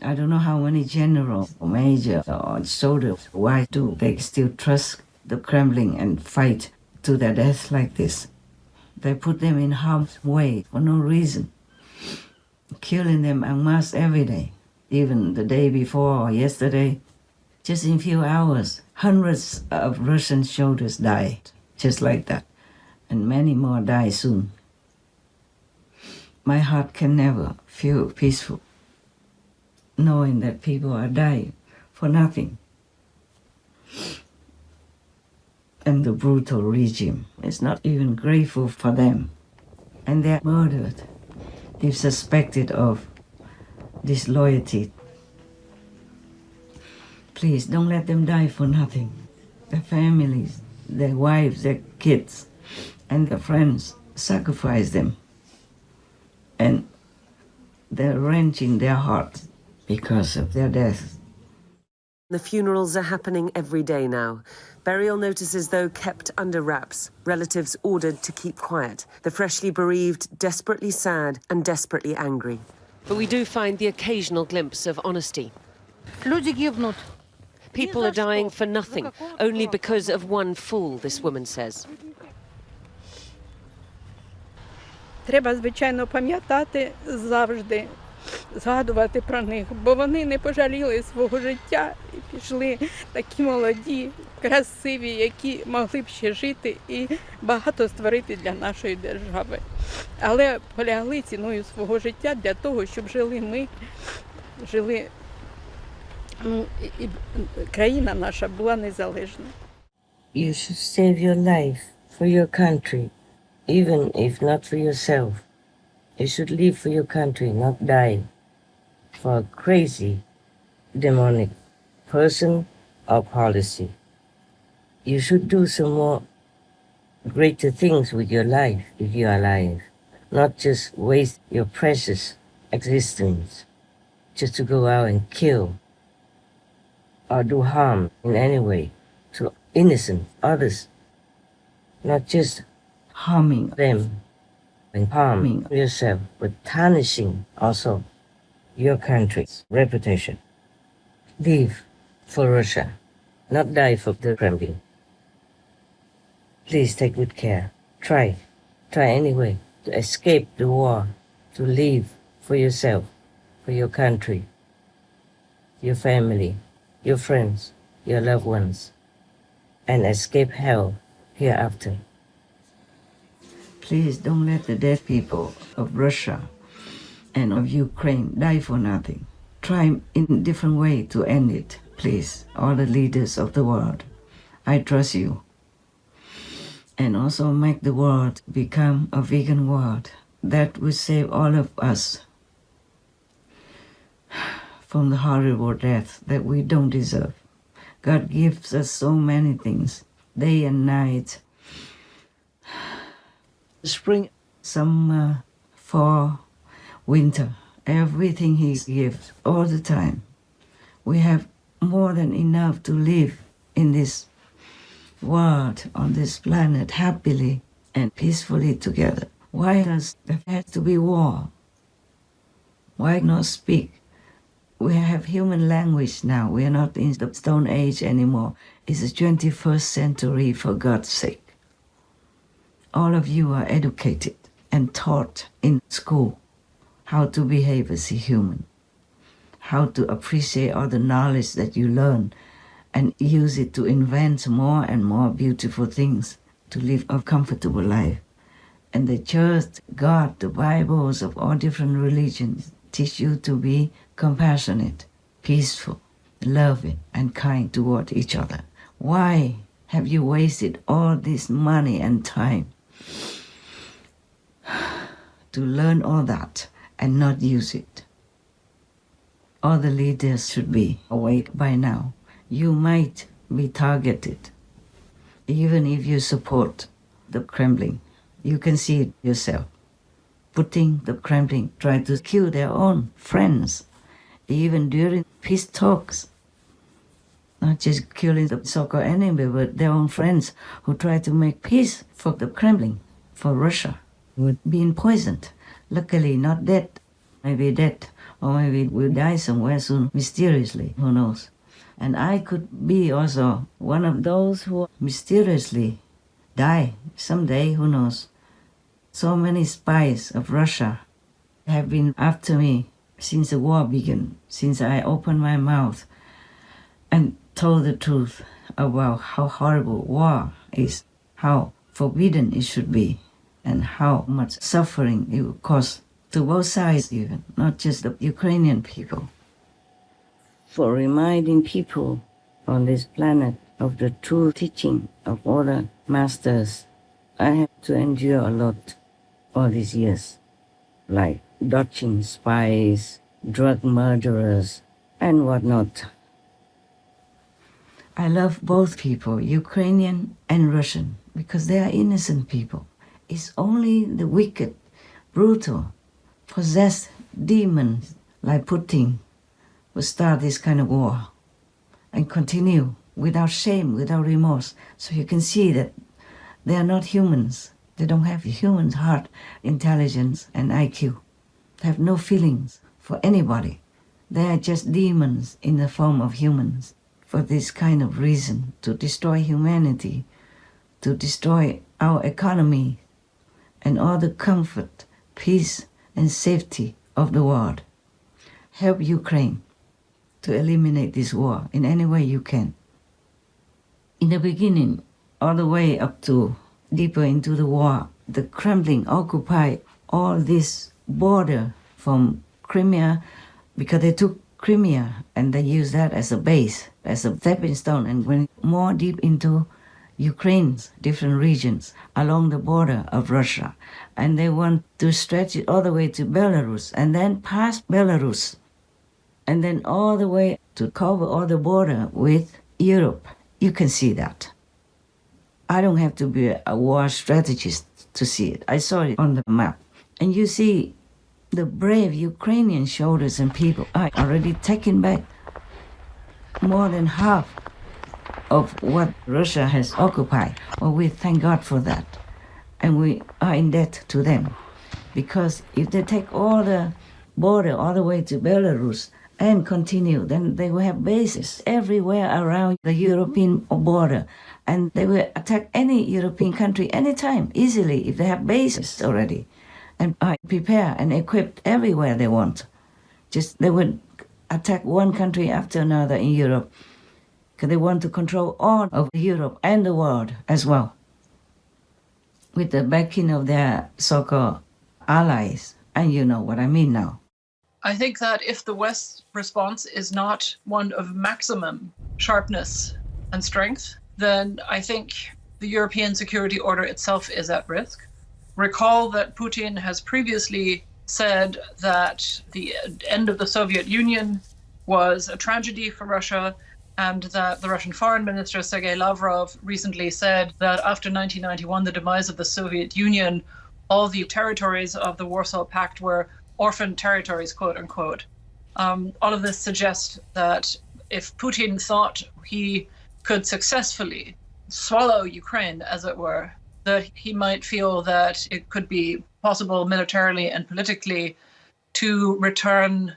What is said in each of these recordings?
I don't know how many generals or major or soldiers, why do they still trust the Kremlin and fight to their death like this? They put them in harm's way for no reason, killing them en masse every day, even the day before or yesterday. Just in a few hours, hundreds of Russian soldiers died, just like that, and many more die soon. My heart can never feel peaceful, knowing that people are dying for nothing. And the brutal regime is not even grateful for them. And they're murdered if suspected of disloyalty. Please don't let them die for nothing. Their families, their wives, their kids, and their friends sacrifice them. And they're wrenching their hearts because of their death. The funerals are happening every day now. Burial notices, though, kept under wraps. Relatives ordered to keep quiet. The freshly bereaved, desperately sad and desperately angry. But we do find the occasional glimpse of honesty. People are dying for nothing, only because of one fool, this woman says. Треба, звичайно, пам'ятати завжди, згадувати про них, бо вони не пожаліли свого життя і пішли такі молоді, красиві, які могли б ще жити і багато створити для нашої держави. Але полягли ціною свого життя для того, щоб жили ми, і країна наша була незалежна. You should save your life for your country, even if not for yourself. You should live for your country, not die for a crazy, demonic person or policy. You should do some more greater things with your life if you are alive, not just waste your precious existence just to go out and kill or do harm in any way to innocent others, not just harming them and harming yourself, but tarnishing also your country's reputation. Live for Russia, not die for the Kremlin. Please take good care. Try anyway to escape the war, to live for yourself, for your country, your family, your friends, your loved ones, and escape hell hereafter. Please don't let the dead people of Russia and of Ukraine die for nothing. Try in a different way to end it, please, all the leaders of the world. I trust you. And also make the world become a vegan world that will save all of us from the horrible death that we don't deserve. God gives us so many things, day and night, spring, summer, fall, winter, everything He gives all the time. We have more than enough to live in this world, on this planet, happily and peacefully together. Why does there have to be war? Why not speak? We have human language now. We are not in the Stone Age anymore. It's the 21st century, for God's sake. All of you are educated and taught in school how to behave as a human, how to appreciate all the knowledge that you learn and use it to invent more and more beautiful things to live a comfortable life. And the church, God, the Bibles of all different religions teach you to be compassionate, peaceful, loving, and kind toward each other. Why have you wasted all this money and time to learn all that and not use it? All the leaders should be awake by now. You might be targeted, even if you support the Kremlin. You can see it yourself. Putting the Kremlin try to kill their own friends, even during peace talks. Not just killing the so-called enemy, but their own friends who try to make peace for the Kremlin, for Russia, with being poisoned. Luckily not dead, maybe dead, or maybe we'll die somewhere soon, mysteriously, who knows. And I could be also one of those who mysteriously die someday, who knows. So many spies of Russia have been after me since the war began, since I opened my mouth and told the truth about how horrible war is, how forbidden it should be, and how much suffering it will cause to both sides even, not just the Ukrainian people. For reminding people on this planet of the true teaching of all the masters, I have to endure a lot all these years, like dodging spies, drug murderers, and whatnot. I love both people, Ukrainian and Russian, because they are innocent people. It's only the wicked, brutal, possessed demons like Putin who start this kind of war and continue without shame, without remorse. So you can see that they are not humans. They don't have human heart, intelligence, and IQ. They have no feelings for anybody. They are just demons in the form of humans for this kind of reason, to destroy humanity, to destroy our economy and all the comfort, peace, and safety of the world. Help Ukraine to eliminate this war in any way you can. In the beginning, all the way up to deeper into the war, the Kremlin occupied all this border from Crimea because they took Crimea and they used that as a base, as a stepping stone, and went more deep into Ukraine's different regions along the border of Russia. And they want to stretch it all the way to Belarus and then past Belarus and then all the way to cover all the border with Europe. You can see that. I don't have to be a war strategist to see it. I saw it on the map. And you see the brave Ukrainian soldiers and people are already taken back more than half of what Russia has occupied. Well, we thank God for that. And we are in debt to them. Because if they take all the border all the way to Belarus and continue, then they will have bases everywhere around the European border. And they will attack any European country anytime, easily, if they have bases already. And are prepared and equipped everywhere they want. Just they would attack one country after another in Europe because they want to control all of Europe and the world as well, with the backing of their so-called allies. And you know what I mean now. I think that if the West's response is not one of maximum sharpness and strength, then I think the European security order itself is at risk. Recall that Putin has previously said that the end of the Soviet Union was a tragedy for Russia, and that the Russian Foreign Minister Sergei Lavrov recently said that after 1991, the demise of the Soviet Union, all the territories of the Warsaw Pact were orphan territories, quote unquote. All of this suggests that if Putin thought he could successfully swallow Ukraine, as it were, that he might feel that it could be possible militarily and politically to return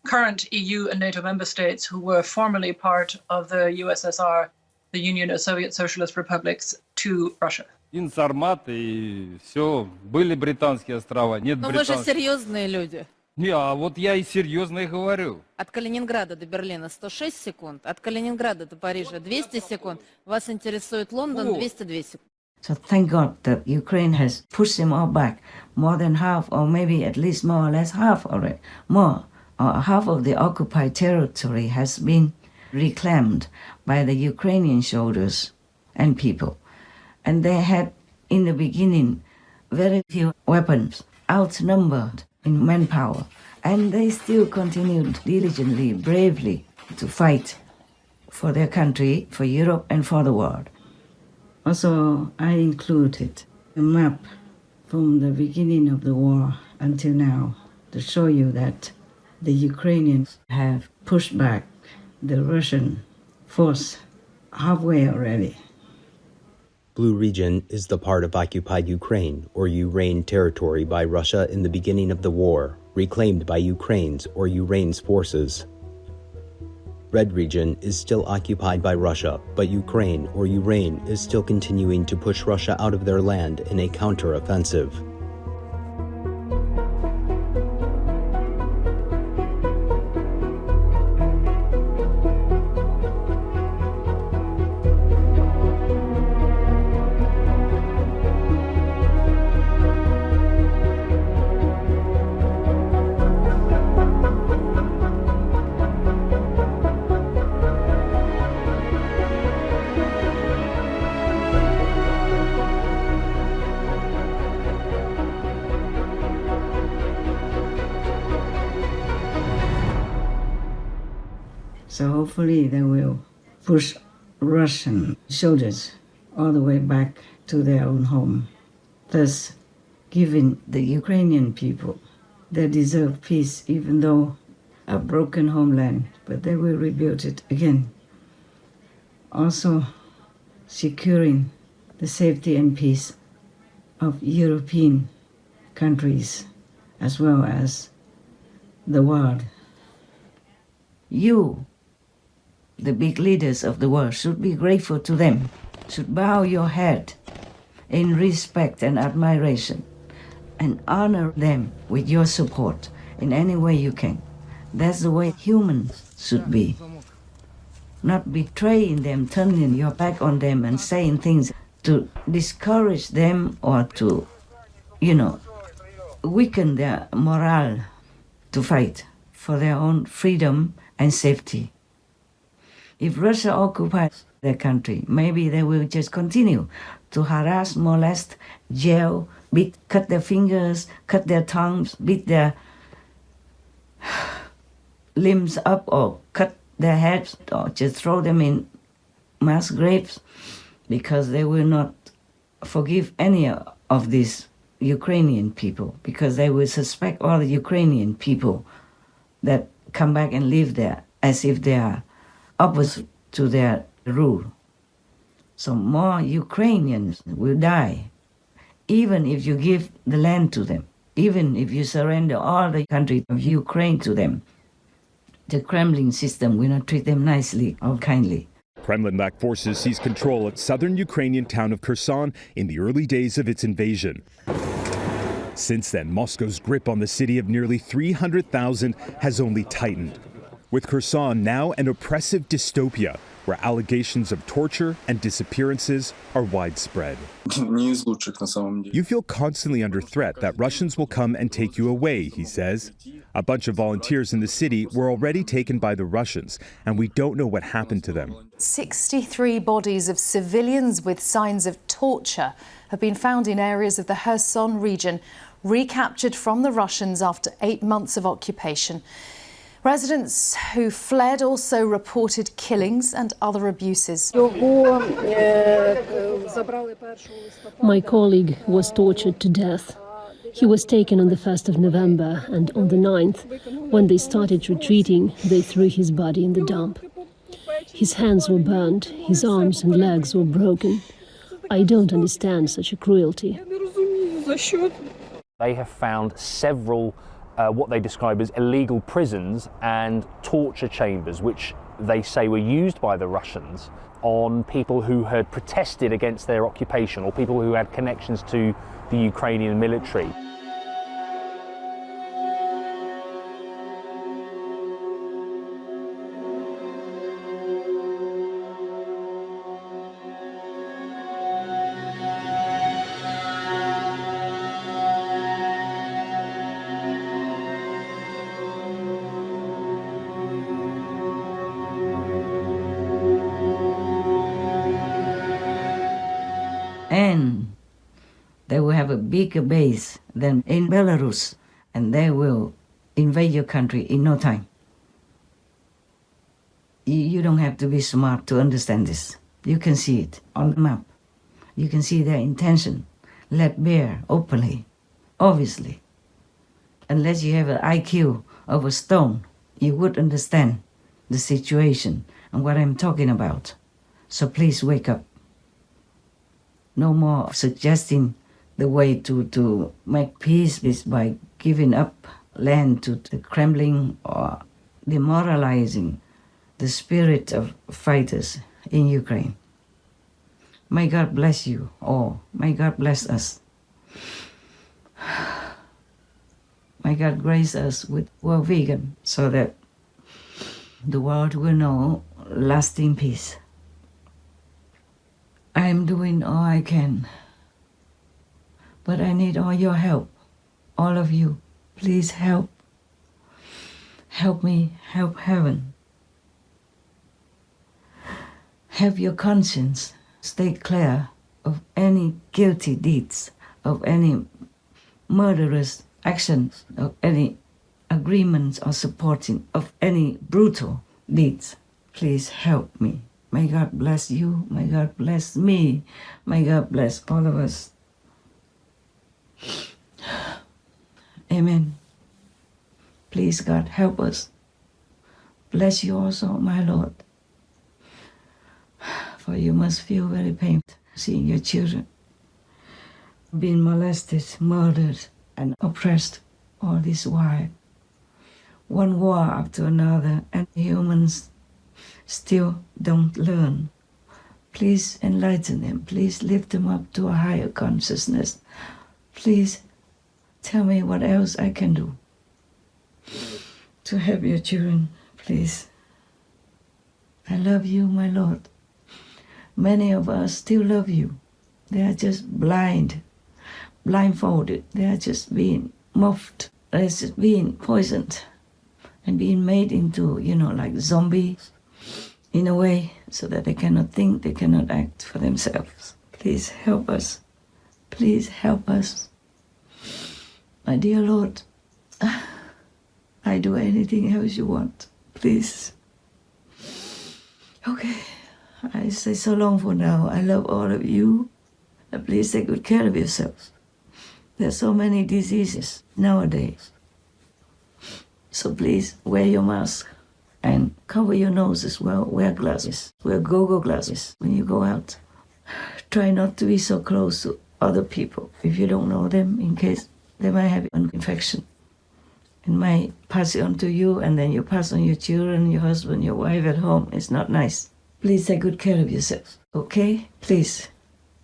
current EU and NATO member states who were formerly part of the USSR, the Union of Soviet Socialist Republics, to Russia. Инсармат и все. Были британские острова, нет Но вы же британских. серьезные люди. Не, а вот я и серьезно и говорю. От Калининграда до Берлина 106 секунд, от Калининграда до Парижа 200 секунд. Вас интересует Лондон 202 секунд. So thank God that Ukraine has pushed them all back, more than half, or maybe at least more or less half already. More, or half of the occupied territory has been reclaimed by the Ukrainian soldiers and people. And they had, in the beginning, very few weapons, outnumbered in manpower. And they still continued diligently, bravely to fight for their country, for Europe, and for the world. Also, I included a map from the beginning of the war until now to show you that the Ukrainians have pushed back the Russian force halfway already. Blue region is the part of occupied Ukraine or Ureign territory by Russia in the beginning of the war, reclaimed by Ukraine's or Ureign's forces. Red region is still occupied by Russia, but Ukraine or Ureign is still continuing to push Russia out of their land in a counter-offensive. So hopefully they will push Russian soldiers all the way back to their own home, thus giving the Ukrainian people they deserve peace, even though a broken homeland, but they will rebuild it again. Also securing the safety and peace of European countries as well as the world. You, the big leaders of the world, should be grateful to them, should bow your head in respect and admiration and honor them with your support in any way you can. That's the way humans should be. Not betraying them, turning your back on them and saying things to discourage them or to, weaken their morale to fight for their own freedom and safety. If Russia occupies their country, maybe they will just continue to harass, molest, jail, beat, cut their fingers, cut their tongues, beat their limbs up or cut their heads or just throw them in mass graves, because they will not forgive any of these Ukrainian people, because they will suspect all the Ukrainian people that come back and live there as if they are opposite to their rule. So more Ukrainians will die, even if you give the land to them, even if you surrender all the country of Ukraine to them. The Kremlin system will not treat them nicely or kindly. Kremlin-backed forces seized control at southern Ukrainian town of Kherson in the early days of its invasion. Since then, Moscow's grip on the city of nearly 300,000 has only tightened, with Kherson now an oppressive dystopia where allegations of torture and disappearances are widespread. You feel constantly under threat that Russians will come and take you away, he says. A bunch of volunteers in the city were already taken by the Russians, and we don't know what happened to them. 63 bodies of civilians with signs of torture have been found in areas of the Kherson region, recaptured from the Russians after 8 months of occupation. Residents who fled also reported killings and other abuses. My colleague was tortured to death. He was taken on the 1st of November, and on the 9th, when they started retreating, they threw his body in the dump. His hands were burned, his arms and legs were broken. I don't understand such a cruelty. They have found several what they describe as illegal prisons and torture chambers, which they say were used by the Russians on people who had protested against their occupation or people who had connections to the Ukrainian military. And they will have a bigger base than in Belarus, and they will invade your country in no time. You don't have to be smart to understand this. You can see it on the map. You can see their intention, laid bare openly, obviously. Unless you have an IQ of a stone, you would understand the situation and what I'm talking about. So please wake up. No more suggesting the way to make peace is by giving up land to the Kremlin or demoralizing the spirit of fighters in Ukraine. May God bless you all. May God bless us. May God grace us with world vegan so that the world will know lasting peace. I am doing all I can, but I need all your help, all of you. Please help. Help me, help heaven. Have your conscience stay clear of any guilty deeds, of any murderous actions, of any agreements or supporting of any brutal deeds. Please help me. May God bless you. May God bless me. May God bless all of us. Amen. Please, God, help us. Bless you also, my Lord. For you must feel very painful seeing your children being molested, murdered, and oppressed all this while. One war after another, and humans still don't learn. Please enlighten them. Please lift them up to a higher consciousness. Please tell me what else I can do to help your children, please. I love you, my Lord. Many of us still love you. They are just blindfolded. They are just being muffed. They're just being poisoned and being made into, like zombies in a way, so that they cannot think, they cannot act for themselves. Please help us. Please help us. My dear Lord, I do anything else you want. Please. Okay. I say so long for now. I love all of you. And please take good care of yourselves. There are so many diseases nowadays. So please wear your mask and cover your nose as well. Wear glasses. Wear go-go glasses when you go out. Try not to be so close to other people if you don't know them, in case they might have an infection. And might pass it on to you, and then you pass on your children, your husband, your wife at home. It's not nice. Please take good care of yourself, okay? Please,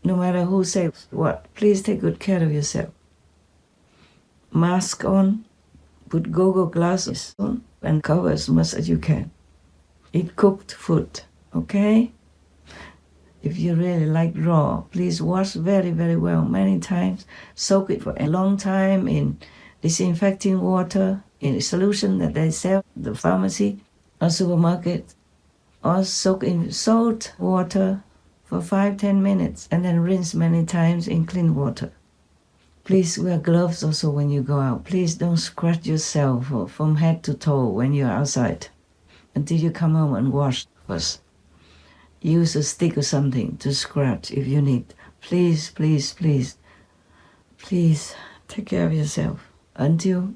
no matter who says what, please take good care of yourself. Mask on, put go-go glasses on, and cover as much as you can. Eat cooked food, okay? If you really like raw, please wash very, very well many times. Soak it for a long time in disinfecting water, in a solution that they sell at the pharmacy or supermarket. Or soak in salt water for 5-10 minutes and then rinse many times in clean water. Please wear gloves also when you go out. Please don't scratch yourself from head to toe when you're outside until you come home and wash first. Use a stick or something to scratch if you need. Please, please, please, please take care of yourself until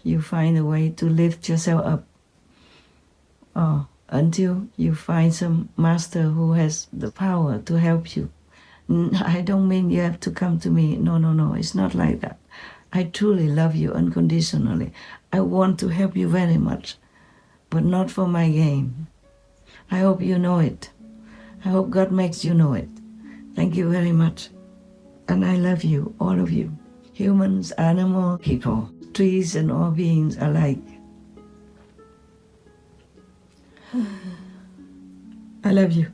you find a way to lift yourself up. Until you find some master who has the power to help you. I don't mean you have to come to me. No, it's not like that. I truly love you unconditionally. I want to help you very much, but not for my gain. I hope you know it. I hope God makes you know it. Thank you very much. And I love you, all of you. Humans, animals, people, trees and all beings alike. I love you.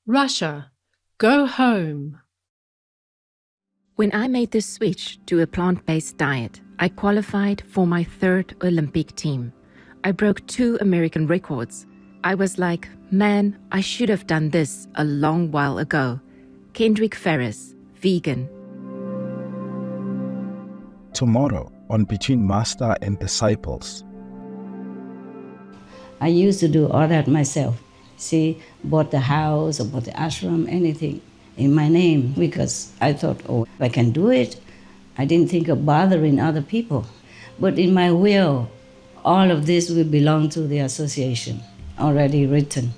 Russia, go home. When I made the switch to a plant-based diet, I qualified for my 3rd Olympic team. I broke 2 American records. I was like, man, I should have done this a long while ago. Kendrick Ferris, vegan. Tomorrow on Between Master and Disciples. I used to do all that myself. See, bought the house or bought the ashram, anything in my name, because I thought, oh, if I can do it, I didn't think of bothering other people. But in my will, all of this will belong to the association, already written.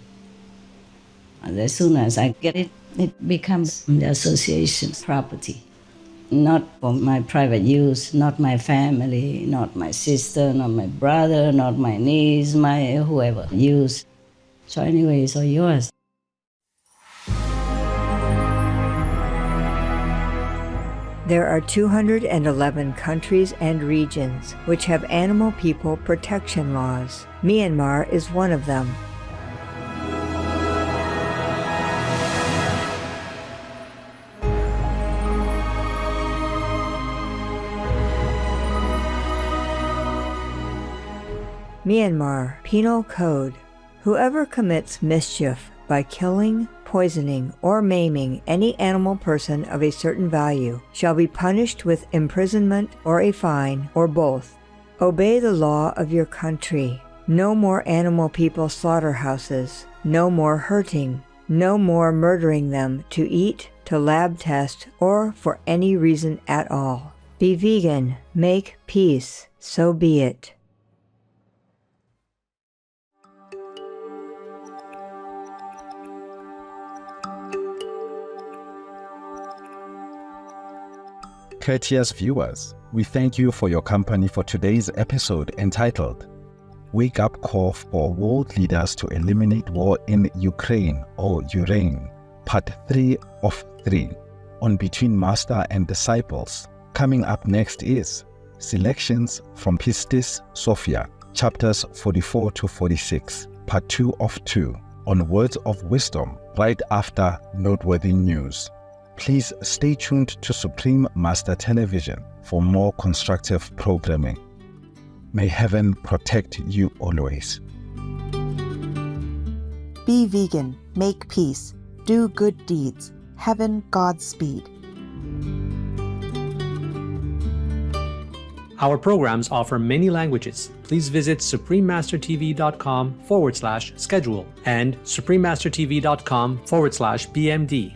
And as soon as I get it, it becomes the association's property. Not for my private use, not my family, not my sister, not my brother, not my niece, my whoever use. So anyway, it's all yours. There are 211 countries and regions which have animal people protection laws. Myanmar is one of them. Myanmar Penal Code. Whoever commits mischief by killing, poisoning, or maiming any animal person of a certain value shall be punished with imprisonment or a fine, or both. Obey the law of your country. No more animal people slaughterhouses. No more hurting. No more murdering them to eat, to lab test, or for any reason at all. Be vegan. Make peace. So be it. Courteous viewers, we thank you for your company for today's episode entitled Wake Up Call for World Leaders to Eliminate War in Ukraine or Ureign, Part 3 of 3, on Between Master and Disciples. Coming up next is Selections from Pistis Sophia, chapters 44 to 46, Part 2 of 2, on Words of Wisdom, right after Noteworthy News. Please stay tuned to Supreme Master Television for more constructive programming. May heaven protect you always. Be vegan. Make peace. Do good deeds. Heaven Godspeed. Our programs offer many languages. Please visit suprememastertv.com/schedule and suprememastertv.com/BMD.